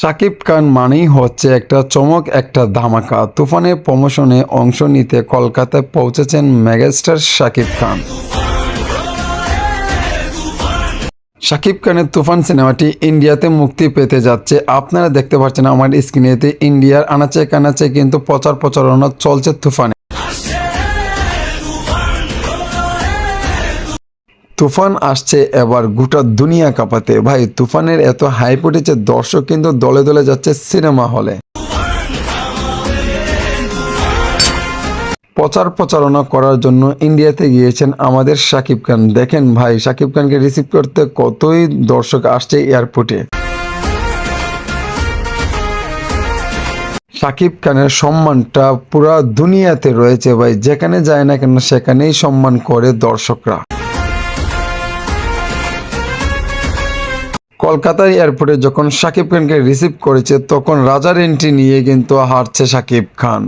শাকিব খান মানেই হচ্ছে একটা চমক, একটা ধামাকা। তুফানের প্রমোশনে অংশ নিতে কলকাতায় পৌঁছেছেন মেগাস্টার শাকিব খান। শাকিব খানের তুফান সিনেমাটি ইন্ডিয়াতে মুক্তি পেতে যাচ্ছে। আপনারা দেখতে পাচ্ছেন আমার স্ক্রিনেতে ইন্ডিয়ার আনাচে কানাচে কিন্তু প্রচারণা চলছে তুফানে। তুফান আসছে এবার গোটা দুনিয়া কাঁপাতে। ভাই, তুফানের এত হাইপ উঠেছে, দর্শক কিন্তু দলে দলে যাচ্ছে সিনেমা হলে। প্রচারণা করার জন্য ইন্ডিয়াতে গিয়েছেন আমাদের শাকিব খান। দেখেন ভাই, শাকিব খানকে রিসিভ করতে কতই দর্শক আসছে এয়ারপোর্টে। শাকিব খানের সম্মানটা পুরা দুনিয়াতে রয়েছে ভাই, যেখানে যায় না কেন সেখানেই সম্মান করে দর্শকরা। কলকাতার এয়ারপোর্টে যখন শাকিব খানকে রিসিভ করেছে তখন রাজার এন্ট্রি নিয়ে কিন্তু হারছে শাকিব খান।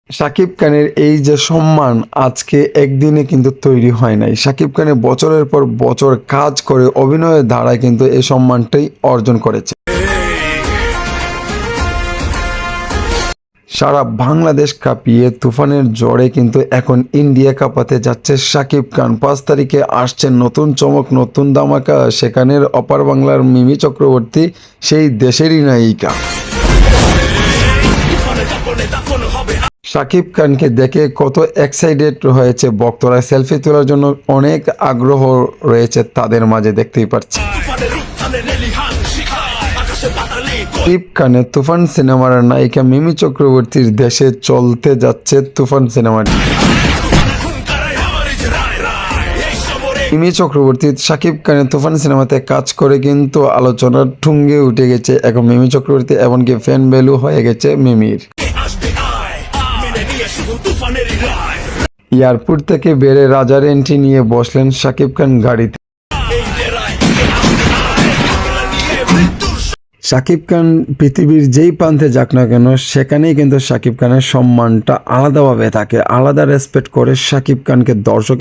শাকিব খানের এই যে সম্মান আজকে একদিনে কিন্তু তৈরি হয় নাই। শাকিব খানের বছরের পর বছর কাজ করে অভিনয়ের ধারায় কিন্তু এই সম্মানটাই অর্জন করেছে। সারা বাংলাদেশ কাঁপিয়ে তুফানের জ্বরে কিন্তু এখন ইন্ডিয়া কাঁপাতে যাচ্ছে শাকিব খান। 5 তারিখে আসছে নতুন চমক, নতুন ধামাকা। সেখানের অপার বাংলার মিমি চক্রবর্তী সেই দেশেরই নায়িকা। শাকিব খানকে দেখে কত এক্সাইটেড হয়েছে ভক্তরা। সেলফি তোলার জন্য অনেক আগ্রহ রয়েছে তাদের মাঝে, দেখতেই পাচ্ছি। শাকিব খানের তুফান সিনেমার নায়িকা মিমি চক্রবর্তীর দেশে চলতে যাচ্ছে তুফান সিনেমাটি। মিমি চক্রবর্তী শাকিব খানের তুফান সিনেমাতে কাজ করে কিন্তু আলোচনার ঠুঙ্গে উঠে গেছে এখন মিমি চক্রবর্তী, এমনকি ফ্যান ভ্যালু হয়ে গেছে মিমির। এয়ারপোর্ট থেকে বেড়ে রাজার এন্ট্রি নিয়ে বসলেন শাকিব খান গাড়িতে। শাকিব খান পৃথিবীর যেই প্রান্তে যাক না কেন সেখানেই কিন্তু শাকিব খানের সম্মানটা আলাদাভাবে থাকে, আলাদা রেসপেক্ট করে শাকিব খানকে দর্শক।